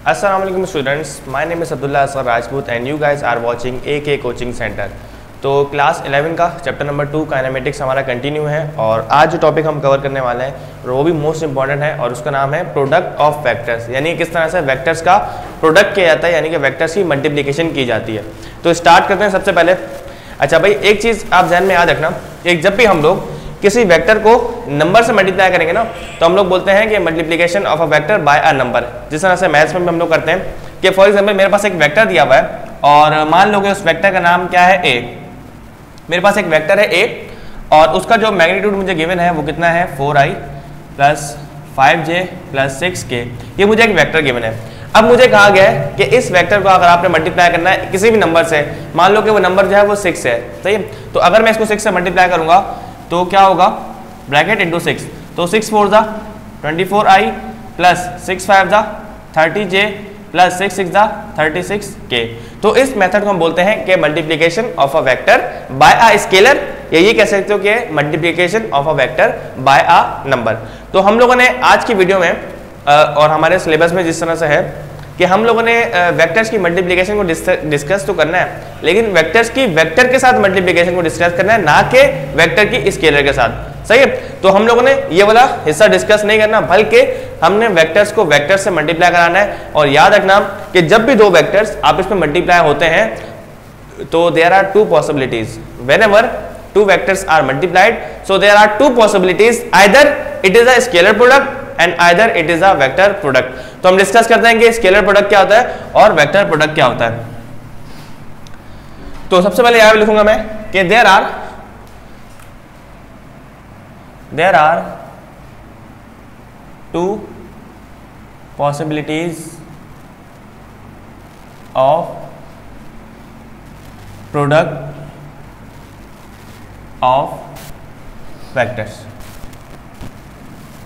Assalamu alaikum students, my name is Abdullah Asghar Rajput and you guys are watching AK Coaching Center। तो class 11 का chapter number 2 kinematics हमारा continue है और आज जो topic हम कवर करने वाले हैं वो भी मोस्ट इंपॉर्टेंट है और उसका नाम है प्रोडक्ट ऑफ वेक्टर्स, यानी किस तरह से वेक्टर्स का प्रोडक्ट किया जाता है, यानी कि वेक्टर्स की मल्टीप्लिकेशन की जाती है। तो स्टार्ट करते हैं सबसे पहले। अच्छा भाई, एक चीज़ आप ध्यान में याद रखना कि जब भी हम लोग किसी वेक्टर को नंबर से मल्टीप्लाई करेंगे ना, तो हम लोग बोलते हैं कि multiplication of a vector by a number. जिस तरह से मैथ्स में भी हम लोग करते हैं कि फॉर एग्जांपल मेरे पास एक वेक्टर दिया हुआ है और मान लो कि उस वेक्टर का नाम क्या है, ए। मेरे पास एक वेक्टर है ए और उसका जो मैग्नीट्यूड मुझे गिवन है वो कितना है, 4i plus 5j plus 6k। ये मुझे एक वेक्टर गिवन है। अब मुझे कहा गया है कि इस वेक्टर को अगर आपने मल्टीप्लाई करना है किसी भी नंबर से, मान लो कि वो नंबर जो है वो 6 है, सही है। तो अगर मैं इसको 6 से मल्टीप्लाई करूंगा तो क्या होगा, ब्रैकेट इंटू 6, तो 6 4 दा 24i प्लस 6 5 दा 30j प्लस 6 6 दा 36k। तो इस मेथड को हम बोलते हैं कि multiplication of a vector by a scalar, या ये कह सकते हो कि multiplication of a vector by a number. तो हम लोगों ने आज की वीडियो में और हमारे सिलेबस में जिस तरह से है कि हम लोगों ने वेक्टर्स की मल्टीप्लिकेशन को डिस्कस तो करना है, लेकिन वेक्टर्स की वेक्टर के साथ मल्टीप्लिकेशन को डिस्कस करना है, ना कि वेक्टर की स्केलर के साथ, सही है। तो हम लोगों ने ये वाला हिस्सा डिस्कस नहीं करना, बल्कि हमने वेक्टर्स को वेक्टर्स से मल्टीप्लाई कराना है। और याद रखना कि जब भी दो वेक्टर्स आपस में मल्टीप्लाई होते हैं तो there are two possibilities. Whenever two vectors are multiplied, so there are two possibilities, either it is a scalar product and either it is a vector product. तो हम डिस्कस करते हैं कि स्केलर प्रोडक्ट क्या होता है और वेक्टर प्रोडक्ट क्या होता है। तो सबसे पहले यहां पे लिखूंगा मैं कि there are two possibilities of product of vectors,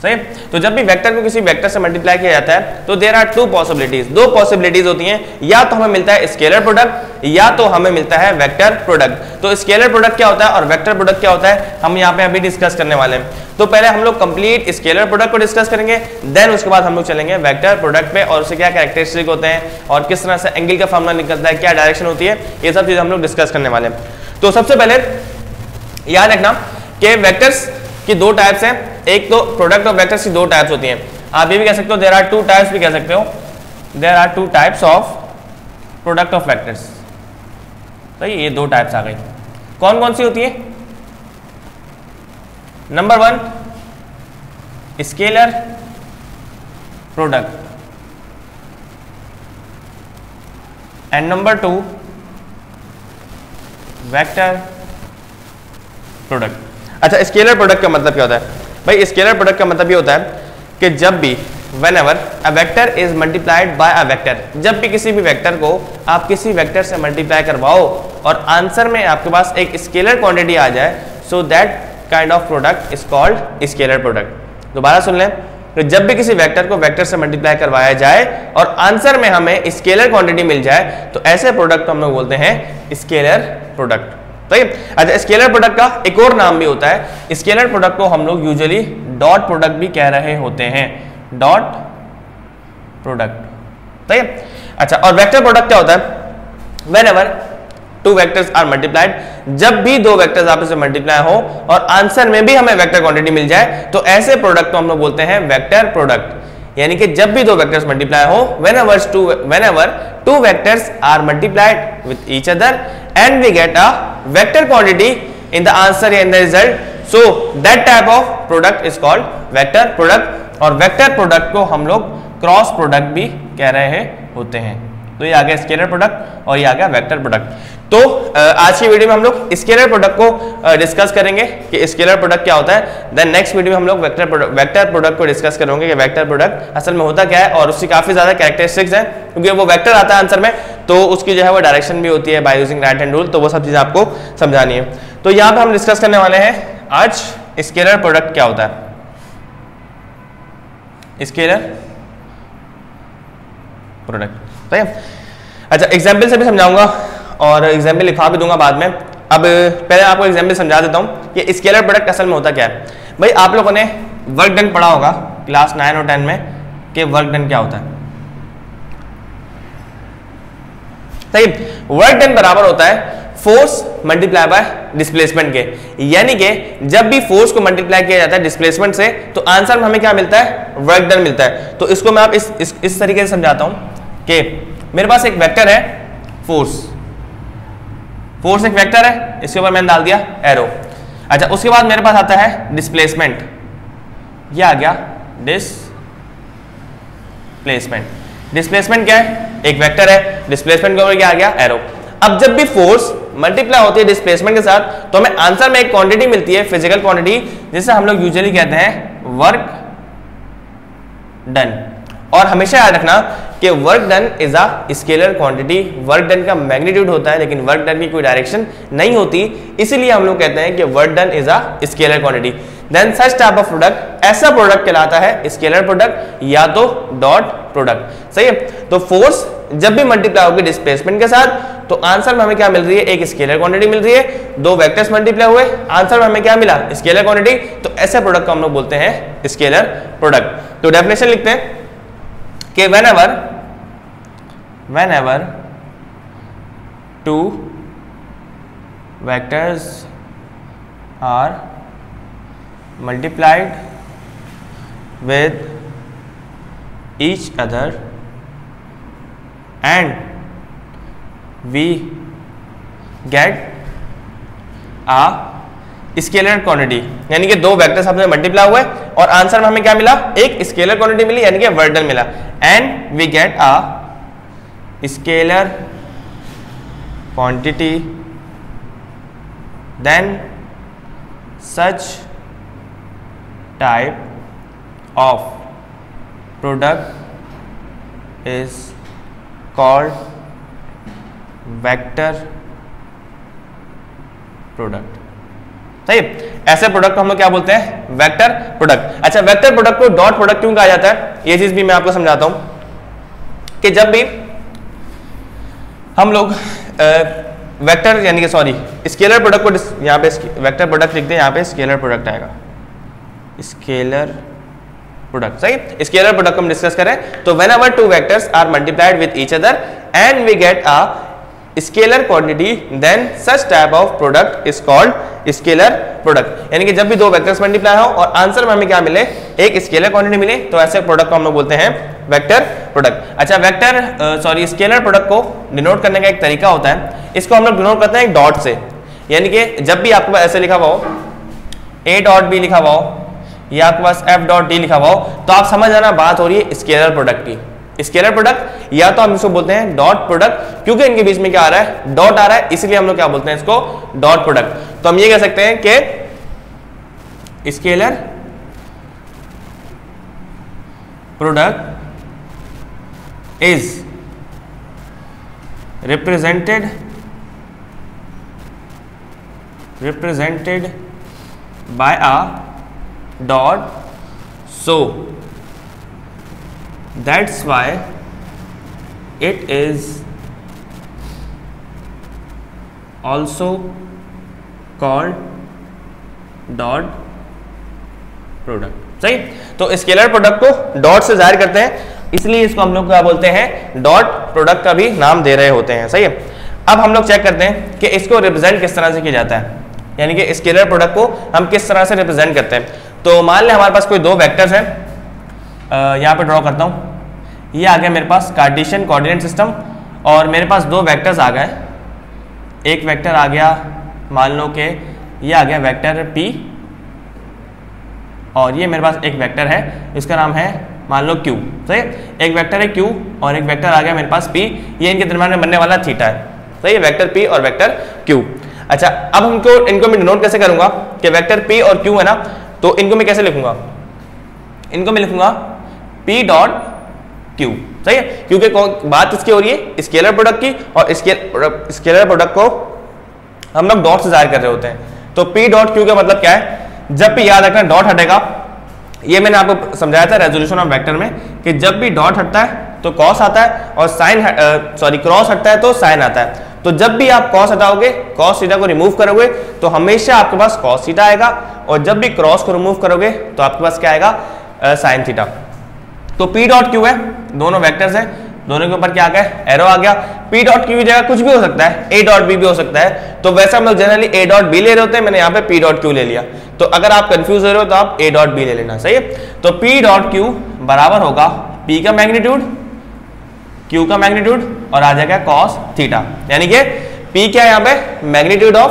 सही। तो जब भी वेक्टर को किसी वेक्टर से मल्टीप्लाई किया जाता है तो देयर आर टू पॉसिबिलिटीज, दो पॉसिबिलिटीज होती हैं, या तो हमें मिलता है स्केलर प्रोडक्ट या तो हमें मिलता है वेक्टर प्रोडक्ट। तो स्केलर प्रोडक्ट क्या होता है और वेक्टर प्रोडक्ट क्या होता है, हम यहाँ पे अभी डिस्कस करने वाले हैं। तो पहले हम लोग कंप्लीट स्केलर प्रोडक्ट को डिस्कस करेंगे, देन उसके बाद हम लोग चलेंगे वेक्टर प्रोडक्ट पे और उससे क्या कैरेक्टरिस्टिक होते हैं और किस तरह से एंगल का फॉर्मूला निकलता है, क्या डायरेक्शन होती है, ये सब चीजें हम लोग डिस्कस करने वाले हैं। तो सबसे पहले याद रखना कि वेक्टर्स की दो टाइप्स हैं। एक तो प्रोडक्ट ऑफ वेक्टर्स की दो टाइप्स होती हैं, आप ये भी कह सकते हो देयर आर टू टाइप्स भी कह सकते हो, there are two types of product of vectors. तो ये दो टाइप्स आ गई। कौन कौन सी होती है? Number 1 scalar product and number 2 vector product. अच्छा, स्केलर प्रोडक्ट का मतलब क्या होता है भाई? स्केलर प्रोडक्ट का मतलब ये होता है कि जब भी whenever a vector is multiplied by a vector, जब भी किसी भी वेक्टर को आप किसी वेक्टर से मल्टीप्लाई करवाओ और आंसर में आपके पास एक स्केलर क्वांटिटी आ जाए, so that kind of product is called scalar product. दोबारा सुन लें, तो जब भी किसी वेक्टर को वेक्टर से मल्टीप्लाई करवाया जाए और आंसर में हमें स्केलर क्वांटिटी मिल जाए तो ऐसे प्रोडक्ट को हम लोग बोलते हैं स्केलर प्रोडक्ट। अच्छा, स्केलर प्रोडक्ट का एक और नाम भी होता है, स्केलर प्रोडक्ट को हम लोग यूजुअली डॉट प्रोडक्ट भी कह रहे होते हैं, डॉट प्रोडक्ट, सही है। अच्छा, और वेक्टर प्रोडक्ट क्या होता है? Whenever two vectors are multiplied, जब भी दो वेक्टर्स आपस में मल्टीप्लाई हो और आंसर में भी हमें वेक्टर क्वांटिटी मिल जाए तो ऐसे प्रोडक्ट को हम लोग बोलते हैं वेक्टर प्रोडक्ट। यानी कि जब भी दो वेक्टर्स मल्टीप्लाई हो, whenever two vectors are multiplied with each other and we get a vector quantity in the answer and the result, so that type of product is called vector product। और vector product को हम लोग cross product भी कह रहे होते हैं। तो ये आ गया स्केलर प्रोडक्ट और ये आ गया वेक्टर प्रोडक्ट। तो आज की वीडियो में हम लोग स्केलर प्रोडक्ट को डिस्कस करेंगे कि स्केलर प्रोडक्ट क्या होता है। देन नेक्स्ट वीडियो में हम लोग वेक्टर प्रोडक्ट को डिस्कस करेंगे कि वेक्टर प्रोडक्ट असल में होता क्या है और उसकी काफी ज्यादा कैरेक्टरिस्टिक्स हैं, क्योंकि वो वेक्टर आता है आंसर में तो उसकी जो है वो डायरेक्शन भी होती है by using right hand rule. तो वो सब चीजें आपको समझानी है। तो यहाँ पे हम डिस्कस करने वाले हैं आज स्केलर प्रोडक्ट क्या होता है। स्केलर प्रोडक्ट, सही है। अच्छा, एग्जाम्पल से भी समझाऊंगा और एग्जाम्पल लिखा भी दूंगा बाद में। अब पहले आपको एग्जाम्पल समझा देता हूँ कि स्केलर प्रोडक्ट असल में होता क्या है। भाई, आप लोगों ने वर्क डन पढ़ा होगा क्लास 9 और 10 में कि वर्क डन क्या होता है। सही। वर्क डन बराबर होता है फोर्स मल्टीप्लाई बाय डिस्प्लेसमेंट के, यानी कि जब भी फोर्स को मल्टीप्लाई किया जाता है डिस्प्लेसमेंट से तो आंसर में हमें क्या मिलता है, वर्क डन मिलता है। तो इसको मैं आप इस तरीके से समझाता हूं कि मेरे पास एक वेक्टर है फोर्स एक वेक्टर है, इसके ऊपर मैंने डाल दिया एरो। अच्छा, उसके बाद मेरे पास आता है डिस्प्लेसमेंट, ये आ गया डिस्प्लेसमेंट क्या है, एक वेक्टर है, डिस्प्लेसमेंट के ऊपर क्या आ गया, एरो। अब जब भी फोर्स मल्टीप्लाई होती है डिस्प्लेसमेंट के साथ तो हमें आंसर में एक क्वांटिटी मिलती है, फिजिकल क्वांटिटी, जिसे हम लोग यूजुअली कहते हैं वर्क डन। और हमेशा याद रखना कि work done is a scalar quantity, work done का मैग्नीट्यूड होता है लेकिन वर्क डन की कोई डायरेक्शन नहीं होती, इसीलिए हम लोग कहते हैं कि work done is a scalar quantity. Then such type of product, ऐसा प्रोडक्ट कहलाता है स्केलर प्रोडक्ट या तो डॉट प्रोडक्ट। सही है। तो फोर्स जब भी मल्टीप्लाई होगी डिस्प्लेसमेंट के साथ तो आंसर में हमें क्या मिल रही है, एक स्केलर क्वांटिटी मिल रही है, दो वेक्टर्स मल्टीप्लाई हुए, आंसर में हमें क्या मिला, स्केलर क्वांटिटी। तो ऐसे प्रोडक्ट को हम लोग बोलते हैं स्केलर प्रोडक्ट। तो डेफिनेशन लिखते हैं कि whenever two vectors are multiplied with each other and we get a scalar quantity, यानी कि दो वेक्टर्स आपने मल्टीप्लाई हुए और आंसर में हमें क्या मिला, एक स्केलर क्वांटिटी मिली, यानी कि वर्क डन मिला। And we get a scalar quantity, then such type of product is called vector product. सही। ऐसे प्रोडक्ट को हम लोग क्या बोलते हैं, वेक्टर प्रोडक्ट। अच्छा, वेक्टर प्रोडक्ट को डॉट प्रोडक्ट क्यों कहा जाता है, ये चीज भी मैं आपको समझाता हूं कि जब भी हम लोग वेक्टर यानी कि स्केलर प्रोडक्ट को यहां पे वेक्टर प्रोडक्ट लिखते हैं, यहां पे स्केलर प्रोडक्ट आएगा, स्केलर प्रोडक्ट। सही। स्केलर प्रोडक्ट को हम डिस्कस करें तो whenever two vectors are multiplied with each other and we get a scalar quantity then such type of product is called scalar product. यानी कि जब भी दो वेक्टर्स मल्टीप्लाई हो और आंसर में हमें क्या मिले, एक स्केलर क्वांटिटी मिले, तो ऐसे प्रोडक्ट को हम लोग बोलते हैं वेक्टर प्रोडक्ट। अच्छा, स्केलर प्रोडक्ट को डिनोट करने का एक तरीका होता है, इसको हम लोग डिनोट करते हैं एक डॉट से। यानी कि जब भी आपके पास ऐसे लिखा हुआ हो a डॉट बी लिखा हुआ हो या आपके पास f डॉट d लिखा हुआ हो तो आप समझ जाना बात हो रही है स्केलर प्रोडक्ट की। स्केलर प्रोडक्ट या तो हम इसको बोलते हैं डॉट प्रोडक्ट, क्योंकि इनके बीच में क्या आ रहा है, डॉट आ रहा है, इसलिए हम लोग क्या बोलते हैं इसको, डॉट प्रोडक्ट। तो हम ये कह सकते हैं कि scalar product is represented by a dot, so that's why it is also called dot product. सही। तो स्केलर प्रोडक्ट को डॉट से जाहिर करते हैं, इसलिए इसको हम लोग क्या बोलते हैं, डॉट प्रोडक्ट का भी नाम दे रहे होते हैं। सही है। अब हम लोग चेक करते हैं कि इसको रिप्रेजेंट किस तरह से किया जाता है, यानी कि स्केलर प्रोडक्ट को हम किस तरह से रिप्रेजेंट करते हैं। तो मान लें हमारे पास कोई दो वेक्टर्स हैं, यहाँ पे ड्रॉ करता हूँ, ये आ गया मेरे पास कार्टेशियन कोऑर्डिनेट सिस्टम और मेरे पास दो वेक्टर्स आ गए। एक वेक्टर आ गया, मान लो कि ये आ गया वेक्टर p और ये मेरे पास एक वेक्टर है, इसका नाम है मान लो q। सही। एक वेक्टर है q और एक वेक्टर आ गया मेरे पास p, ये इनके दरम्यान में बनने वाला थीटा है। सही है, वेक्टर p और वेक्टर q। अच्छा, अब इनको मैं डिनोट कैसे करूंगा कि वेक्टर p और q है ना, तो इनको मैं कैसे लिखूंगा, इनको मैं लिखूंगा p डॉट q। सही है, क्योंकि बात इसकी हो रही है स्केलर प्रोडक्ट की और स्केलर प्रोडक्ट को हम लोग डॉट से जाहिर कर रहे होते हैं। तो p डॉट q का मतलब क्या है, जब भी याद रखना डॉट हटेगा, ये मैंने आपको समझाया था रेजोल्यूशन ऑफ वेक्टर में कि जब भी डॉट हटता है तो कॉस आता है और क्रॉस हटता है तो साइन आता है। तो जब भी आप कॉस हटाओगे, कॉस थीटा को रिमूव करोगे तो हमेशा आपके पास कॉस थीटा आएगा और जब भी क्रॉस को रिमूव करोगे तो आपके पास क्या आएगा, साइन थीटा। तो p डॉट q है, दोनों वेक्टर्स हैं, दोनों के ऊपर क्या आ गया, एरो आ गया। पी डॉट क्यू की जगह कुछ भी हो सकता है, ए डॉट बी भी हो सकता है, तो वैसे हम लोग जनरली ए डॉट बी ले रहे होते हैं, मैंने यहाँ पे पी डॉट क्यू ले लिया। तो अगर आप कंफ्यूज हो रहे हो तो आप ए डॉट बी ले लेना, सही है। तो पी डॉट क्यू बराबर होगा पी का मैग्नीट्यूड, क्यू का मैग्नीट्यूड और आ जाएगा कॉस थीटा, यानी कि पी क्या है यहाँ पे मैग्नीट्यूड ऑफ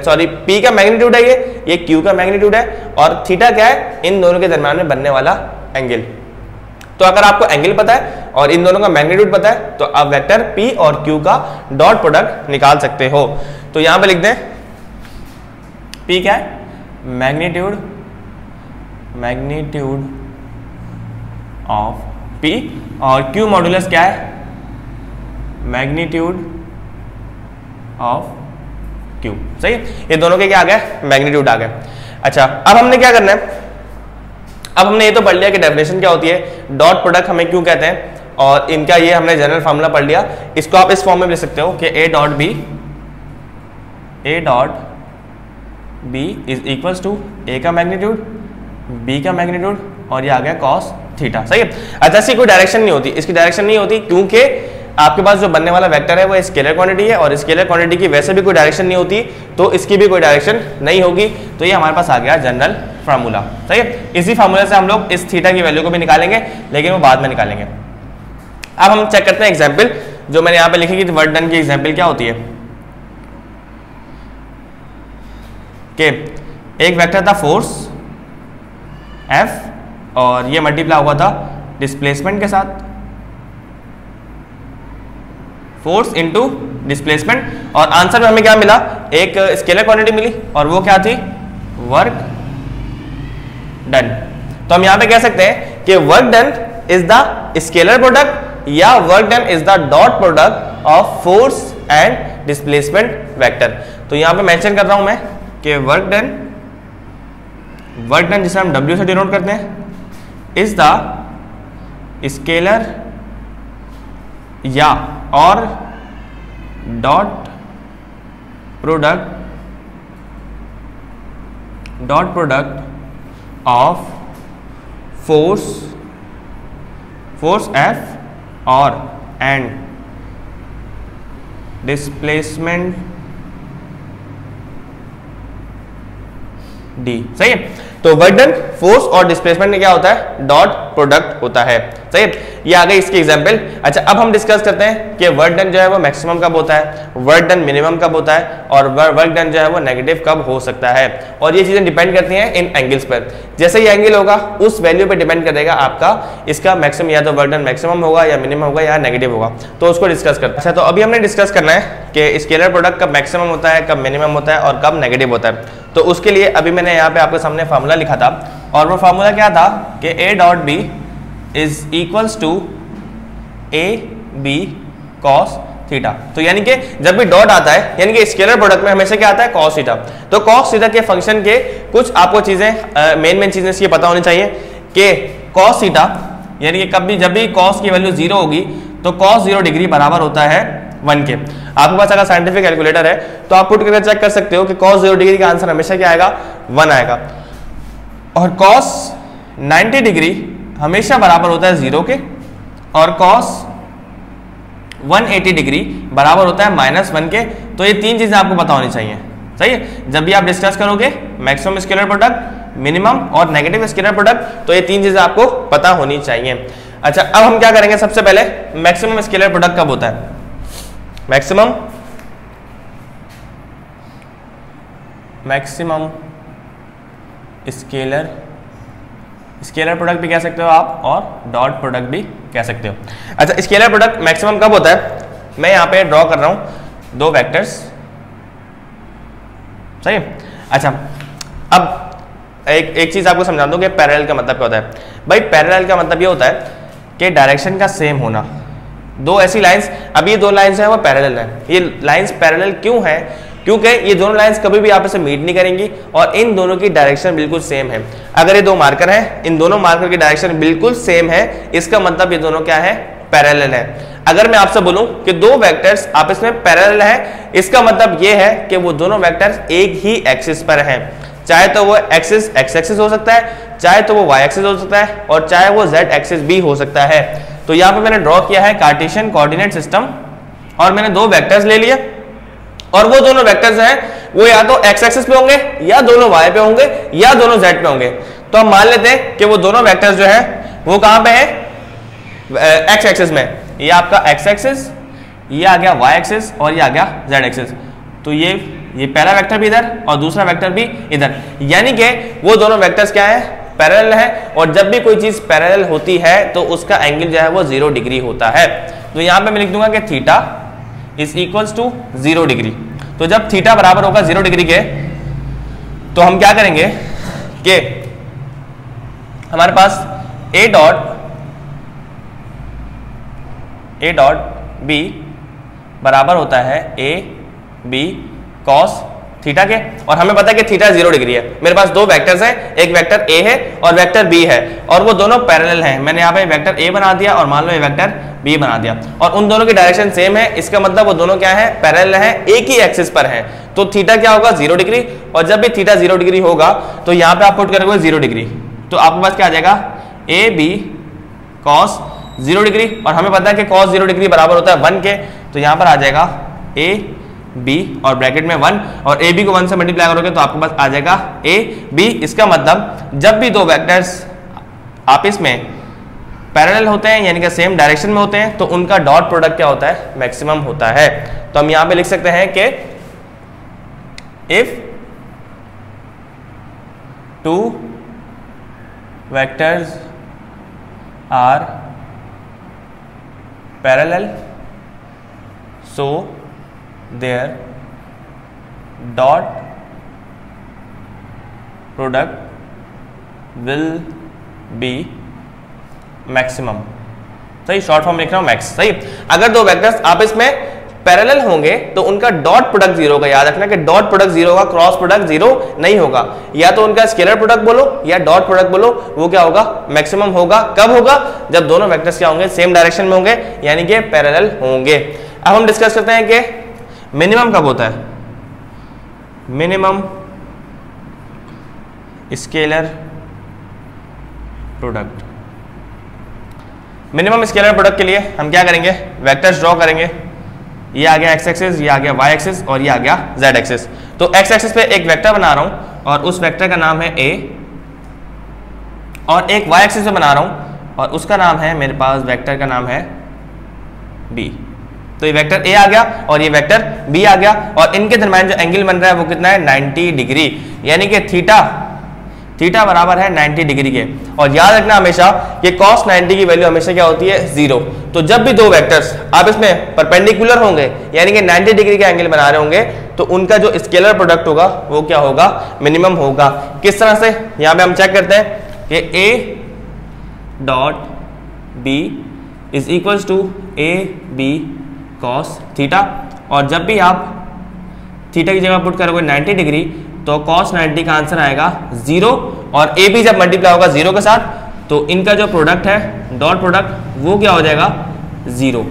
सॉरी पी का मैग्नीट्यूड है, ये क्यू का मैग्नीट्यूड है, और थीटा क्या है, इन दोनों के दरम्यान में बनने वाला एंगल। तो अगर आपको एंगल पता है और इन दोनों का मैग्नीट्यूड पता है तो आप वेक्टर पी और क्यू का डॉट प्रोडक्ट निकाल सकते हो। तो यहां पे लिख दें पी क्या है, मैग्नीट्यूड ऑफ पी, और क्यू मॉड्यूलस क्या है, मैग्नीट्यूड ऑफ क्यू, सही है। ये दोनों के क्या आ गए, मैग्नीट्यूड आ गए। अच्छा, अब हमने क्या करना है, अब हमने ये तो पढ़ लिया कि डेफिनेशन क्या होती है, डॉट प्रोडक्ट हमें क्यों कहते हैं, और इनका ये हमने जनरल फार्मूला पढ़ लिया। इसको आप इस फॉर्म में लिख सकते हो कि A dot B is equals to A का मैग्नीट्यूड, बी का मैग्नीट्यूड, और ये आ गया कॉस थीटा, सही है। अच्छा, इसकी कोई डायरेक्शन नहीं होती, इसकी डायरेक्शन नहीं होती क्योंकि आपके पास जो बनने वाला वेक्टर है वो स्केलर क्वांटिटी है, और स्केलर क्वांटिटी की वैसे भी कोई डायरेक्शन नहीं होती, तो इसकी भी कोई डायरेक्शन नहीं होगी। तो ये हमारे पास आ गया जनरल फार्मूला, सही है। इसी फार्मूला से हम लोग इस थीटा की वैल्यू को भी निकालेंगे, लेकिन वो बाद में निकालेंगे। अब हम चेक करते हैं एग्जाम्पल, जो मैंने यहाँ पे लिखी कि वर्क डन की एग्जाम्पल क्या होती है कि एक वेक्टर था फोर्स F, और ये मल्टीप्लाई हुआ था डिस्प्लेसमेंट के साथ, फोर्स इनटू डिस्प्लेसमेंट, और आंसर में हमें क्या मिला, एक स्केलर क्वांटिटी मिली, और वो क्या थी, वर्क डन। तो हम यहां पे कह सकते हैं कि work done is the scalar product या work done is the dot product of force and displacement vector. तो यहां पे मेंशन कर रहा हूं मैं कि वर्क डन जिसे हम W से डिनोट करते हैं, इज द स्केलर या और dot product of force F और एंड डिस्प्लेसमेंट D, सही है। तो वर्क डन, फोर्स और डिस्प्लेसमेंट में क्या होता है, डॉट प्रोडक्ट होता है, सही है। ये आ गई इसकी एग्जांपल। अच्छा, अब हम डिस्कस करते हैं कि वर्क डन जो है वो मैक्सिमम कब होता है, वर्क डन मिनिमम कब होता है, और वर्क डन जो है वो नेगेटिव कब हो सकता है। और ये चीजें डिपेंड करती हैं इन एंगल्स पर। जैसे ये एंगल होगा उस वैल्यू पे डिपेंड करेगा आपका इसका मैक्सिमम, या तो वर्क डन मैक्सिमम होगा या मिनिमम होगा या नेगेटिव होगा। तो उसको डिस्कस करते हैं। अच्छा, तो अभी हमने डिस्कस करना है कि स्केलर प्रोडक्ट कब मैक्सिमम होता है, कब मिनिमम होता है और कब नेगेटिव होता है। तो उसके लिए अभी मैंने यहाँ पे आपके सामने फार्मूला लिखा था, और वो फार्मूला क्या था कि A dot B is equals to A B cos theta. तो यानी कि जब भी डॉट आता है, यानी कि स्केलर प्रोडक्ट में हमेशा क्या आता है, कॉस थीटा। तो कॉस थीटा के फंक्शन के कुछ आपको चीजें मेन चीजें ये पता होनी चाहिए कि कॉस थीटा, यानी कि कभी जब भी कॉस की वैल्यू 0 होगी तो कॉस 0 डिग्री बराबर होता है 1 के। आपके पास अगर साइंटिफिक कैलकुलेटर है तो आप पुट करके चेक कर सकते हो कि cos 0 डिग्री का आंसर हमेशा क्या आएगा, 1 आएगा, और cos 90 डिग्री हमेशा बराबर होता है 0 के, और cos 180 डिग्री बराबर होता है -1 के। तो ये तीन चीजें आपको पता होनी चाहिए, सही है। जब भी आप डिस्कस करोगे मैक्सिमम स्केलर प्रोडक्ट, मिनिमम और नेगेटिव स्केलर प्रोडक्ट, तो ये तीन चीजें आपको पता होनी चाहिए। अच्छा, अब हम क्या करेंगे, सबसे पहले मैक्सिमम स्केलर प्रोडक्ट कब होता है। मैक्सिमम स्केलर प्रोडक्ट भी कह सकते हो आप, और डॉट प्रोडक्ट भी कह सकते हो। अच्छा, स्केलर प्रोडक्ट मैक्सिमम कब होता है, मैं यहाँ पे ड्रॉ कर रहा हूँ दो वेक्टर्स, सही है। अच्छा, अब एक चीज आपको समझा दूं कि पैरेलल का मतलब क्या होता है। भाई पैरेलल का मतलब ये होता है कि डायरेक्शन का सेम होना। दो ऐसी लाइंस, अब ये दो लाइंस हैं वो पैरेलल हैं। ये लाइंस पैरेलल क्यों है, क्योंकि ये दोनों लाइंस कभी भी आपस में मीट नहीं करेंगी और इन दोनों की डायरेक्शन बिल्कुल सेम है। अगर ये दो मार्कर हैं, इन दोनों मार्कर की डायरेक्शन बिल्कुल सेम है, इसका मतलब ये दोनों क्या है, पैरेलल है। अगर मैं आपसे बोलूं कि दो वेक्टर्स आपस में पैरेलल हैं, इसका मतलब ये है कि वो दोनों वेक्टर्स एक ही एक्सिस पर हैं। चाहे तो वो एक्सिस x एक्सिस हो सकता है, चाहे तो वो y एक्सिस हो सकता है, और चाहे वो z एक्सिस भी हो सकता है। तो यहाँ पे मैंने ड्रॉ किया है कार्टेशियन कोऑर्डिनेट सिस्टम और मैंने दो वेक्टर्स ले लिए और वो दोनों वेक्टर्स हैं वो या तो एक्स एक्सिस पे होंगे या दोनों वाई पे होंगे या दोनों जेड पे होंगे। तो हम मान लेते हैं कि वो दोनों वेक्टर्स जो है वो कहाँ पे है एक्स एक्सिस में। ये आपका एक्स एक्सिस, ये आ गया वाई एक्सिस और ये आ गया जेड एक्सिस। तो ये पहला वेक्टर भी इधर और दूसरा वेक्टर भी इधर, यानी कि वो दोनों वेक्टर्स क्या है पैरेलल है और जब भी कोई चीज पैरेलल होती है तो उसका एंगल जो है वो 0 डिग्री होता है। तो यहां पे मैं लिख दूंगा कि theta is equals to 0 degree. तो जब थीटा बराबर होगा 0 डिग्री के तो हम क्या करेंगे कि हमारे पास ए डॉट बी बराबर होता है ए बी कॉस थीटा के और हमें पता है कि थीटा 0 डिग्री है। मेरे पास दो वेक्टर्स हैं, एक वेक्टर ए है और वेक्टर बी है और वो दोनों पैरेलल हैं। मैंने यहाँ पे वेक्टर ए बना दिया और मान लो ये वेक्टर बी बना दिया और उन दोनों की डायरेक्शन सेम है। इसका मतलब वो दोनों क्या है पैरेलल है, एक ही एक्सिस पर है। तो थीटा क्या होगा 0 डिग्री और जब भी थीटा 0 डिग्री होगा तो यहाँ पे आप पुट करोगे 0 डिग्री तो आपके पास क्या आ जाएगा ए बी कॉस 0 डिग्री और हमें पता है कि कॉस 0 डिग्री बराबर होता है 1 के। तो यहाँ पर आ जाएगा ए बी और ब्रैकेट में 1 और ए बी को 1 से मल्टीप्लाई करोगे तो आपके पास आ जाएगा ए बी। इसका मतलब जब भी दो वेक्टर्स आपस में पैरेलल होते हैं यानी कि सेम डायरेक्शन में होते हैं तो उनका डॉट प्रोडक्ट क्या होता है मैक्सिमम होता है। तो हम यहां पे लिख सकते हैं कि if two vectors are parallel so their dot product will be maximum। सही, शॉर्ट फॉर्म लिख रहा हूं मैक्स। सही, अगर दो वेक्टर्स आपस में पैरेलल होंगे तो उनका डॉट प्रोडक्ट 0 होगा। याद रखना कि डॉट प्रोडक्ट 0 होगा, क्रॉस प्रोडक्ट 0 नहीं होगा। या तो उनका स्केलर प्रोडक्ट बोलो या डॉट प्रोडक्ट बोलो, वो क्या होगा मैक्सिमम होगा। कब होगा जब दोनों वेक्टर्स क्या होंगे सेम डायरेक्शन में होंगे यानी कि पैरेलल होंगे। अब हम डिस्कस करते हैं कि मिनिमम कब होता है। Minimum scalar product, minimum scalar product के लिए हम क्या करेंगे वेक्टर्स ड्रॉ करेंगे। ये आ गया एक्स एक्सिस, ये आ गया वाई एक्सिस और ये आ गया जेड एक्सिस। तो एक्स एक्सिस पे एक वेक्टर बना रहा हूं और उस वेक्टर का नाम है ए और एक वाई एक्सिस पे बना रहा हूं और उसका नाम है मेरे पास वेक्टर का नाम है बी। तो ये वेक्टर ए आ गया और ये वेक्टर बी आ गया और इनके दरम्यान जो एंगल बन रहा है वो कितना है 90 डिग्री, यानी कि थीटा बराबर है 90 डिग्री के। और याद रखना हमेशा कि cos 90 की वैल्यू हमेशा क्या होती है 0। तो जब भी दो वेक्टर्स आप इसमें परपेंडिकुलर होंगे यानी कि 90 डिग्री के एंगल बना रहे होंगे तो उनका जो स्केलर प्रोडक्ट होगा वो क्या होगा मिनिमम होगा। किस तरह से, यहाँ पे हम चेक करते हैं कि A dot B is equals to A B cos theta और जब भी आप थीटा की जगह पुट करोगे 90 डिग्री तो cos 90 का आंसर आएगा 0 और ए बी जब मल्टीप्लाई होगा 0 के साथ तो इनका जो प्रोडक्ट है डॉट प्रोडक्ट वो क्या हो जाएगा 0।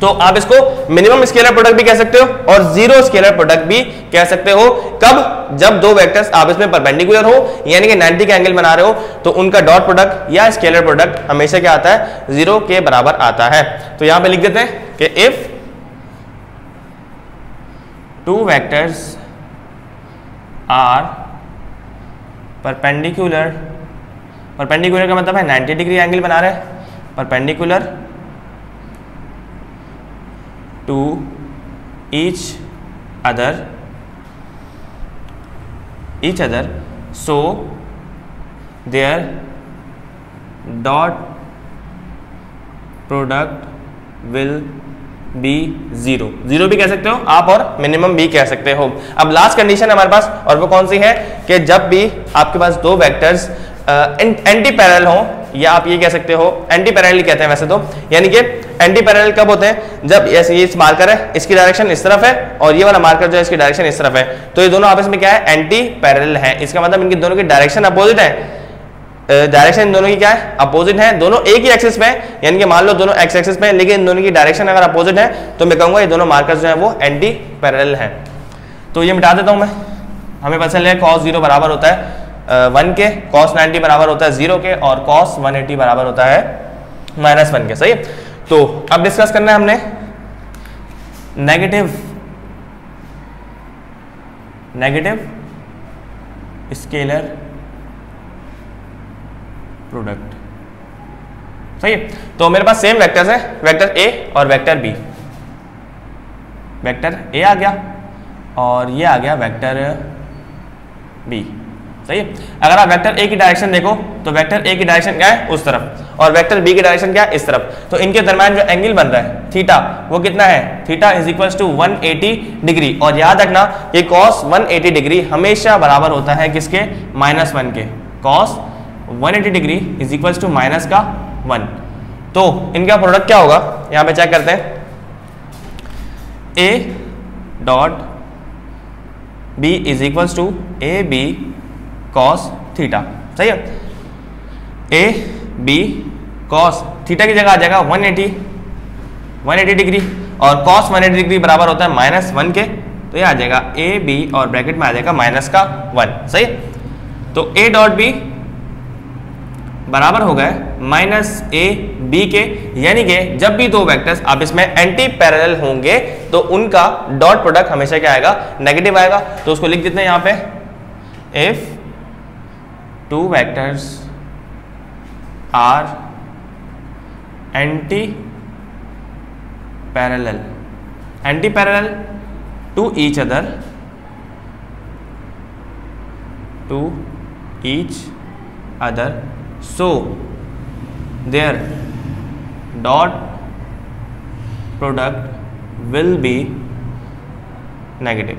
तो आप इसको मिनिमम स्केलर प्रोडक्ट भी कह सकते हो और 0 स्केलर प्रोडक्ट भी कह सकते हो। कब, जब दो वेक्टर्स आपस में परपेंडिकुलर हो यानी कि 90 का एंगल बना रहे हो तो उनका डॉट प्रोडक्ट या स्केलर प्रोडक्ट हमेशा क्या आता है 0 के बराबर आता है। तो यहां पे लिख देते हैं कि if two vectors are perpendicular का मतलब है 90 डिग्री एंगल बना रहे हैं, perpendicular to each other so their dot product will be 0 भी कह सकते हो आप और मिनिमम भी कह सकते हो। अब लास्ट कंडीशन हमारे पास और वो कौन सी है कि जब भी आपके पास दो वेक्टर्स एंटी पैरेलल हो या आप ये कह सकते हो एंटी पैरेलल कहते हैं वैसे तो, यानी कि एंटी पैरेलल कब होते हैं जब ऐसे ये मार्कर है इसकी डायरेक्शन इस तरफ है और ये वाला मार्कर जो है इसकी डायरेक्शन इस तरफ है तो ये दोनों आपस में क्या है एंटी पैरेलल है। इसका मतलब इनकी दोनों की डायरेक्शन अपोजिट है, डायरेक्शन इन दोनों की क्या है अपोजिट है। दोनों एक ही एक्सिस पे है यानी कि मान लो दोनों एक्स एक्सिस पे है लेकिन इन दोनों की डायरेक्शन अगर अपोजिट है तो मैं कहूंगा ये दोनों मार्कर्स जो है वो एंटी पैरेलल है। तो ये मिटा देता हूं मैं। हमें पता चल cos 0 बराबर होता है 1 के, cos 90 बराबर होता है 0 के और cos 180 बराबर होता है -1 के, सही है। तो अब डिस्कस करना है हमने नेगेटिव स्केलर प्रोडक्ट, सही है। तो मेरे पास सेम वेक्टर्स है, वेक्टर ए और वेक्टर बी। वेक्टर ए आ गया और ये आ गया वेक्टर बी, सही है। अगर आप वेक्टर ए की डायरेक्शन देखो तो वेक्टर ए की डायरेक्शन क्या है, उस तरफ, और वेक्टर बी की डायरेक्शन क्या है, इस तरफ। तो इनके दरम्यान जो एंगल बन रहा है थीटा, वो कितना है, theta is equal to 180 degree. और याद रखना ये cos 180 डिग्री हमेशा बराबर होता है किसके, -1 के। cos 180 degree is equal to -1। तो इनका प्रोडक्ट क्या होगा, यहां पे चेक करते हैं। A dot B is equal to A B cos theta, सही है। ए बी cos थीटा की जगह आ जाएगा 180 डिग्री, और cos 180 डिग्री बराबर होता है -1 के। तो ये आ जाएगा ए बी और ब्रैकेट में आ जाएगा -1, सही है। तो ए डॉट बी बराबर हो गए -a b के, यानी कि जब भी दो वेक्टर्स आप इसमें एंटी पैरेलल होंगे तो उनका डॉट प्रोडक्ट हमेशा क्या आएगा, नेगेटिव आएगा। तो उसको लिख देते हैं यहाँ पे, if two vectors are anti parallel to each other so their dot product will be negative,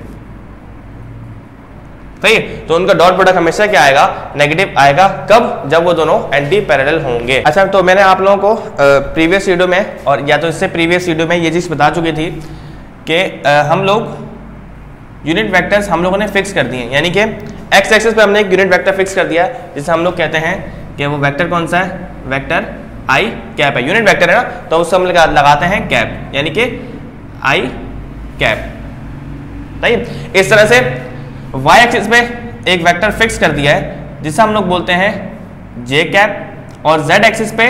सही है। तो उनका डॉट प्रोडक्ट हमेशा क्या आएगा, नेगेटिव आएगा। कब, जब वो दोनों एंटी पैरेलल होंगे। अच्छा, तो मैंने आप लोगों को प्रीवियस वीडियो में और या तो इससे प्रीवियस वीडियो में ये चीज़ बता चुकी थी कि हम लोग यूनिट वेक्टर्स हम लोगों ने फिक्स कर दिए हैं, यानी कि एक्स एक्सिस पे हमने एक यूनिट वेक्टर फिक्स कर दिया है, जिसे हम लोग कहते हैं कि वो वेक्टर कौन सा है, वेक्टर आई कैप है। यूनिट वेक्टर है ना, तो उससे हम लगाते हैं कैप, यानी कि आई कैप, सही है। इस तरह से वाई एक्सिस पे एक वेक्टर फिक्स कर दिया है जिसे हम लोग बोलते हैं जे कैप, और जेड एक्सिस पे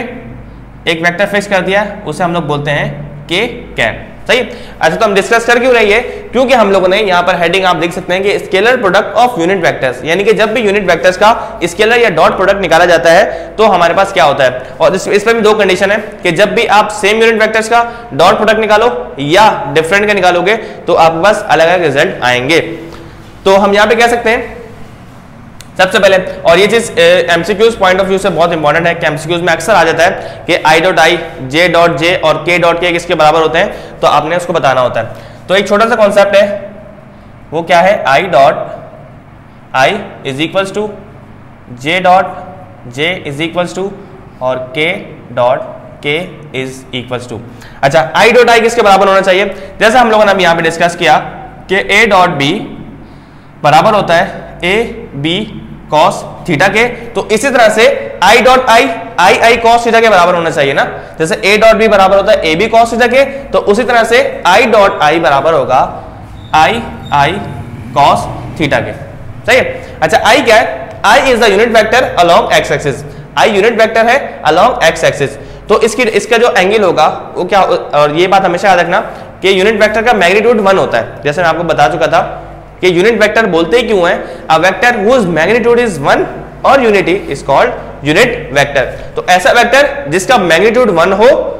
एक वेक्टर फिक्स कर दिया है उसे हम लोग बोलते हैं के कैप, सही। अच्छा, तो हम डिस्कस कर क्यों रही है, क्योंकि हम लोगों ने यहाँ पर हेडिंग आप देख सकते हैं कि scalar product of unit vectors, यानी कि जब भी यूनिट वेक्टर्स का स्केलर या डॉट प्रोडक्ट निकाला जाता है तो हमारे पास क्या होता है। और इस पर भी दो कंडीशन है कि जब भी आप सेम यूनिट वेक्टर्स का डॉट प्रोडक्ट निकालो या डिफरेंट का निकालोगे तो आपके पास अलग अलग रिजल्ट आएंगे। तो हम यहाँ पे कह सकते हैं सबसे पहले, और ये चीज एमसीक्यूज पॉइंट ऑफ व्यू से बहुत इंपॉर्टेंट है कि एमसीक्यूज में अक्सर आ जाता है कि आई डॉट आई, जे डॉट जे और के डॉट के किसके बराबर होते हैं, तो आपने उसको बताना होता है। तो एक छोटा सा कॉन्सेप्ट है, वो क्या है, I dot I is equals to J dot J is equals to और के डॉट के इज इक्वल्स टू। अच्छा, आई डॉट आई किसके बराबर होना चाहिए, जैसे हम लोगों ने अभी यहाँ पे डिस्कस किया कि ए डॉट बी बराबर होता है ए बी कॉस थीटा के, तो इसी तरह से आई dot I I I cos theta के बराबर होना चाहिए ना। जैसे ए डॉट बी बराबर होता है ए बी कॉस थीटा के, तो उसी तरह से आई डॉट आई बराबर होगा आई आई कॉस थीटा के, सही है। अच्छा, आई क्या है, I is the unit vector along X axis, I unit vector है अलोंग एक्स एक्सिस। तो इसका जो एंगल होगा वो क्या, और ये बात हमेशा याद रखना कि यूनिट वेक्टर का मैग्नीट्यूड 1 होता है। जैसे मैं आपको बता चुका था कि यूनिट वेक्टर बोलते ही क्यों है, a vector whose magnitude is 1 और unity is called unit vector. तो ऐसा वेक्टर जिसका मैग्नीट्यूड 1 हो,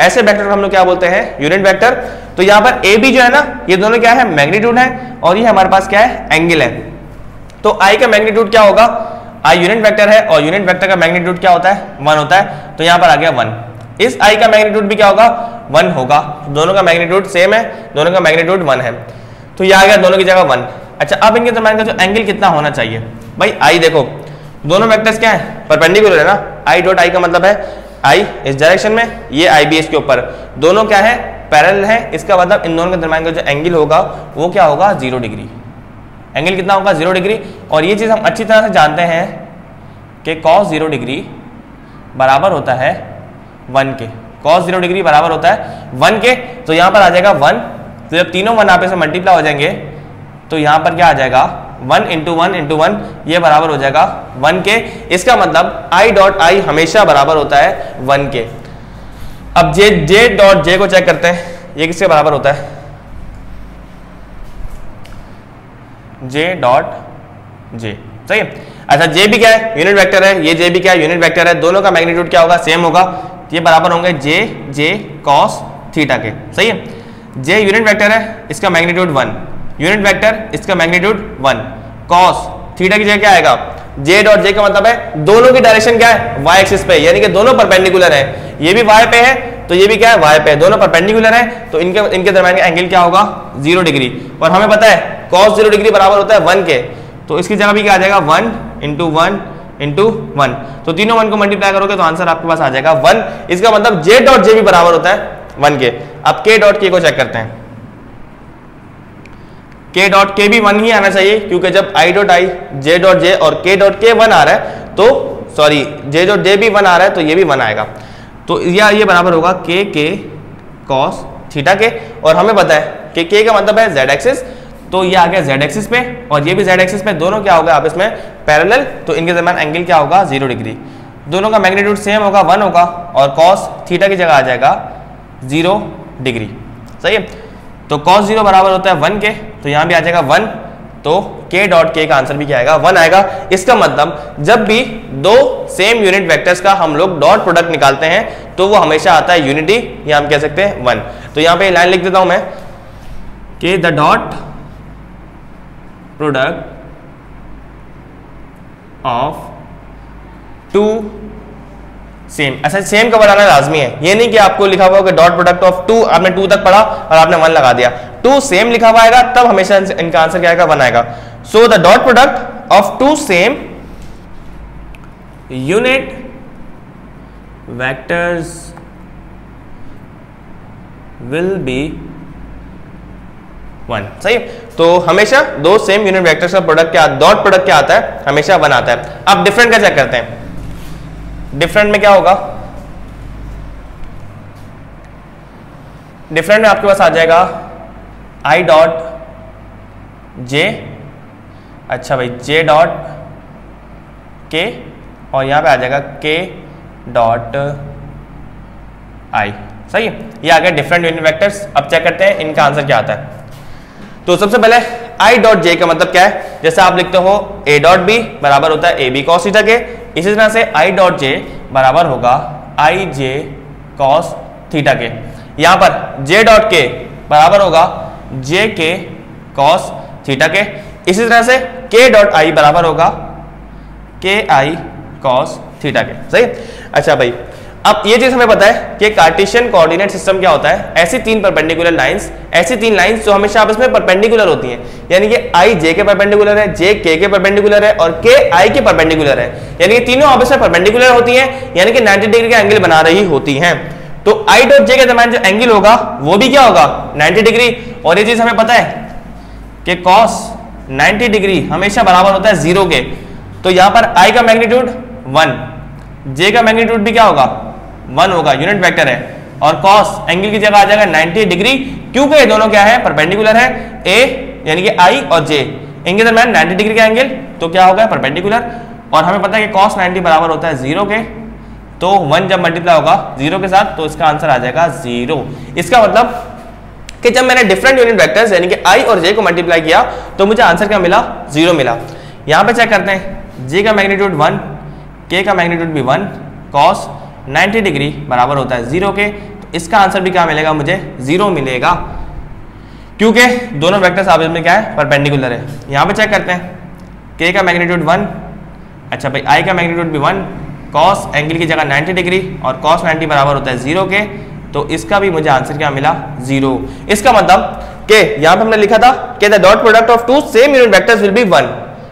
ऐसे वेक्टर को हम लोग क्या बोलते हैं, यूनिट वेक्टर। तो यहाँ पर ए बी जो है ना, ये दोनों क्या है, मैग्नीट्यूड है, और ये हमारे पास क्या है, एंगल है। तो आई का मैग्नीट्यूड क्या होगा, आई यूनिट वेक्टर है और यूनिट वेक्टर का मैग्नीट्यूड क्या होता है, 1 होता है। तो यहाँ पर आ गया 1। इस आई का मैग्नीट्यूड भी क्या होगा, 1 होगा। दोनों का मैग्नीट्यूड सेम है, दोनों का मैग्नीट्यूड 1 है, तो ये आ गया दोनों की जगह 1। अच्छा, अब इनके दरम्यान का जो एंगल कितना होना चाहिए, भाई आई देखो दोनों वेक्टर्स क्या है, परपेंडिकुलर है ना। आई डॉट आई का मतलब है आई इस डायरेक्शन में, ये आई बी इसके ऊपर, दोनों क्या है, पैरेलल है। इसका मतलब इन दोनों के दरम्यान का जो एंगल होगा वो क्या होगा, 0 डिग्री। एंगल कितना होगा, 0 डिग्री। और ये चीज हम अच्छी तरह से जानते हैं कि cos 0 डिग्री बराबर होता है 1 के, cos 0 डिग्री बराबर होता है 1 के। तो यहाँ पर आ जाएगा 1, तो जब तीनों 1 आपस में मल्टीप्लाई हो जाएंगे तो यहाँ पर क्या आ जाएगा, 1 इंटू 1 इंटू 1, ये बराबर हो जाएगा 1 के। इसका मतलब आई डॉट आई हमेशा बराबर होता है 1 के। अब जे डॉट जे को चेक करते हैं, ये किसके बराबर होता है, जे डॉट जे, सही है। अच्छा जे भी क्या है, यूनिट वेक्टर है, ये जे भी क्या है, यूनिट वेक्टर है, दोनों का मैग्नीट्यूड क्या होगा, सेम होगा, ये बराबर होंगे जे कॉस थीटा के, सही है। जे यूनिट वेक्टर है, इसका मैग्नीट्यूड 1, यूनिट वेक्टर इसका मैग्नीट्यूड 1, कॉस थीटा की जगह क्या आएगा, जे डॉट जे का मतलब है दोनों की डायरेक्शन क्या है, वाई एक्सिस पे, यानी कि दोनों परपेंडिकुलर है, ये भी वाई पे है तो ये भी क्या है, वाई पे है, दोनों परपेंडिकुलर है, तो इनके दरम्यान का एंगल क्या होगा, 0 डिग्री। और हमें पता है cos 0 डिग्री बराबर होता है 1 के, तो इसकी जगह भी क्या आ जाएगा 1 × 1 × 1, तो तीनों 1 को मल्टीप्लाई करोगे तो आंसर आपके पास आ जाएगा 1। इसका मतलब जे डॉट जे भी बराबर होता है 1 के। अब के डॉट के को चेक करते हैं, के डॉट के भी 1 ही आना चाहिए, क्योंकि जब आई डॉट आई, जे डॉट जे और के डॉट के 1 आ रहा है, तो सॉरी जे डॉट जे भी 1 आ रहा है, तो ये भी 1 आएगा, तो ये बराबर होगा के कॉस थीटा के। और हमें पता है कि के का मतलब है जेड एक्सिस, तो ये आ गया जेड एक्सिस पे और ये भी जेड एक्सिस पे, दोनों क्या होगा आपस में पैरेलल, तो इनके दरम्यान एंगल क्या होगा 0 डिग्री, दोनों का मैग्नीट्यूड सेम होगा 1 होगा, और कॉस थीटा की जगह आ जाएगा 0 डिग्री, सही है। तो कॉस 0 बराबर होता है 1 के, तो यहाँ भी आ जाएगा 1, तो के डॉट के का आंसर भी क्या आएगा 1 आएगा। इसका मतलब जब भी दो सेम यूनिट वेक्टर्स का हम लोग डॉट प्रोडक्ट निकालते हैं तो वो हमेशा आता है यूनिटी, या हम कह सकते हैं 1। तो यहाँ पे लाइन लिख देता हूं मैं कि the dot product of two same, ऐसा सेम का बनाना लाजमी है, ये नहीं कि आपको लिखा हुआ कि डॉट प्रोडक्ट ऑफ 2, आपने 2 तक पढ़ा और आपने 1 लगा दिया, 2 सेम लिखा हुआ आएगा तब हमेशा इनका आंसर क्या आएगा 1 आएगा। So the dot product of 2 same unit vectors will be 1, सही है। तो हमेशा दो सेम यूनिट वेक्टर्स का प्रोडक्ट क्या, डॉट प्रोडक्ट क्या आता है, हमेशा 1 आता है। अब डिफरेंट का चेक करते हैं, डिफरेंट में क्या होगा, डिफरेंट में आपके पास आ जाएगा आई डॉट जे, अच्छा भाई जे डॉट के, और यहां पे आ जाएगा के डॉट आई, सही है। ये आ गया डिफरेंट यूनिट वेक्टर्स। अब चेक करते हैं इनका आंसर क्या आता है। तो सबसे पहले आई डॉट जे का मतलब क्या है, जैसे आप लिखते हो ए डॉट बी बराबर होता है ए बी कॉस थीटा के, इसी तरह से आई डॉट जे बराबर होगा आई जे कॉस थीटा के। यहां पर जे डॉट के बराबर होगा जे के कॉस थीटा के, इसी तरह से के डॉट आई बराबर होगा के आई कॉस थीटा के, सही। अच्छा भाई, अब ये चीज हमें पता है कि कार्टेशियन कोऑर्डिनेट सिस्टम क्या होता है, ऐसी 3 परपेंडिकुलर लाइंस, ऐसी 3 लाइंस जो हमेशा आपस में परपेंडिकुलर होती हैं, यानी कि आई जे के परपेंडिकुलर है, जे के परपेंडिकुलर है और के आई के परपेंडिकुलर है, यानी कि तीनों आपस में परपेंडिकुलर होती हैं, यानी कि 90 डिग्री का एंगल बना रही होती हैं। तो आई डॉट जे के दरमियान जो एंगल होगा वो भी क्या होगा 90 डिग्री, और ये चीज हमें पता है कि कॉस 90 डिग्री हमेशा बराबर होता है 0 के। तो यहां पर आई का मैग्नीट्यूड 1, जे का मैग्नीट्यूड भी क्या होगा 1 होगा, यूनिट वेक्टर है, और कॉस एंगल की जगह आ जाएगा 90 डिग्री, क्योंकि ये दोनों क्या है परपेंडिकुलर है, ए यानी कि आई और जे, इनके दरमियान 90 डिग्री का एंगल, तो क्या होगा परपेंडिकुलर। और हमें पता है कि कॉस 90 बराबर होता है 0 के, तो 1 जब मल्टीप्लाई होगा 0 के साथ तो इसका आंसर आ जाएगा 0। इसका मतलब कि जब मैंने डिफरेंट यूनिट वेक्टर्स यानी कि आई और जे को मल्टीप्लाई किया तो मुझे आंसर क्या मिला 0 मिला। यहां पे चेक करते हैं, जे का मैग्नीट्यूड 1, के का मैग्नीट्यूड भी 1, कॉस 90 डिग्री बराबर होता है 0 के, तो इसका आंसर भी क्या मिलेगा मुझे 0 मिलेगा, क्योंकि दोनों वेक्टर्स आपस में क्या है परपेंडिकुलर है। यहां पे चेक करते हैं, के का मैग्नीट्यूड 1, अच्छा भाई आई का मैग्नीट्यूड भी 1, कॉस एंगल की जगह 90 डिग्री और कॉस 90 बराबर होता है 0 के, तो इसका भी मुझे आंसर क्या मिला 0। इसका मतलब कि यहां पे हमने लिखा था कि the dot product of 2 same unit vectors will be 1,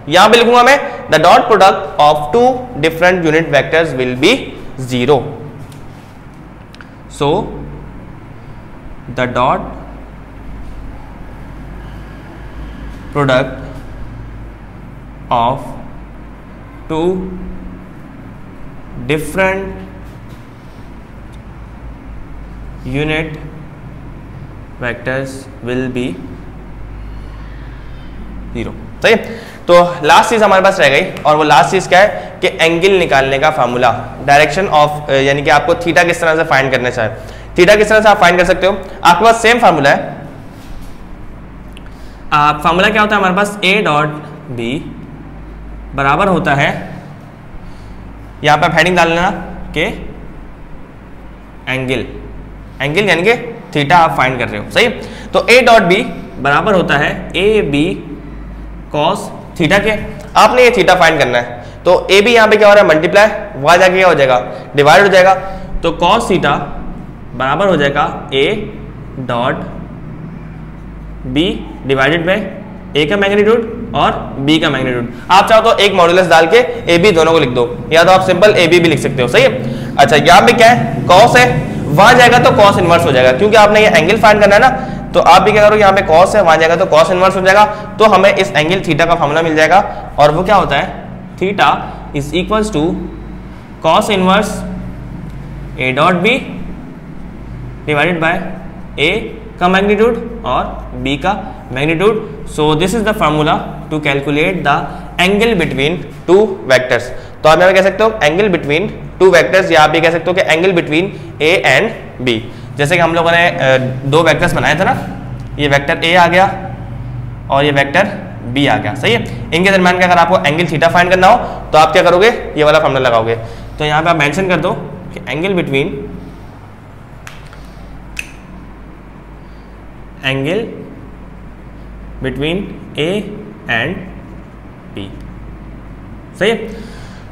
यहां पे लिखूंगा मैं the dot product of 2 different unit vectors will be 0। So the dot product of 2 different unit vectors will be 0, सही है। तो लास्ट चीज़ हमारे पास रह गई, और वो लास्ट चीज़ क्या है कि एंगल निकालने का फार्मूला, डायरेक्शन ऑफ, यानी कि आपको थीटा किस तरह से फाइंड करना चाहे, थीटा किस तरह से आप फाइंड कर सकते हो। आपके पास सेम फार्मूला है, फार्मूला क्या होता है हमारे पास, ए डॉट बी बराबर होता है, यहाँ पर हेडिंग डाल लेना कि एंगल, एंगल यानी कि थीटा आप फाइंड कर रहे हो, सही। तो ए डॉट बी बराबर होता है ए बी कॉस थीटा के, आपने ये थीटा फाइंड करना है। तो ए बी यहाँ पे क्या हो रहा है, मल्टीप्लाई, वहां जाके क्या हो जाएगा, डिवाइड हो जाएगा। तो कॉस थीटा बराबर हो जाएगा A dot B divided by A का मैग्नीट्यूड और बी का मैग्नीट्यूड। आप चाहो तो एक मॉड्यूलस डाल के ए बी दोनों को लिख दो, या तो आप सिंपल ए बी भी लिख सकते हो, सही है। अच्छा, यहाँ पे क्या है, कॉस है, वहां जाएगा तो कॉस इनवर्स हो जाएगा, क्योंकि आपने ये एंगल फाइंड करना है ना। तो आप भी क्या करो, यहाँ पे कॉस है, वहां जाएगा तो कॉस इनवर्स हो जाएगा, तो हमें इस एंगल थीटा का फार्मूला मिल जाएगा, और वो क्या होता है, theta is equals to cos inverse A dot B divided by A का मैग्नीट्यूड और बी का magnitude. So this is the formula to calculate the angle between two vectors. तो आप यहाँ कह सकते हो एंगल बिटवीन टू वेक्टर्स, या आप भी कह सकते हो कि angle between A and B. जैसे कि हम लोगों ने दो वेक्टर्स बनाए थे ना, ये वेक्टर ए आ गया और ये वेक्टर बी आ गया, सही है। इनके दरम्यान का अगर आपको एंगल थीटा फाइंड करना हो तो आप क्या करोगे, ये वाला फार्मूला लगाओगे। तो यहाँ पे आप मेंशन कर दो कि angle between A and B, सही है।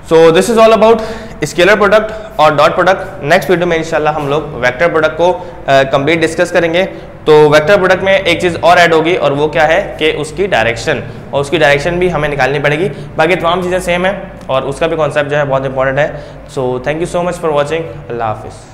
So this is all about scalar product और डॉट प्रोडक्ट। नेक्स्ट वीडियो में इंशाल्लाह हम लोग वेक्टर प्रोडक्ट को कंप्लीट डिस्कस करेंगे। तो वेक्टर प्रोडक्ट में एक चीज़ और ऐड होगी, और वो क्या है कि उसकी डायरेक्शन, और उसकी डायरेक्शन भी हमें निकालनी पड़ेगी। बाकी तमाम चीज़ें सेम है, और उसका भी कॉन्सेप्ट जो है बहुत इंपॉर्टेंट है। So thank you so much for watching. अल्लाह हाफिज़।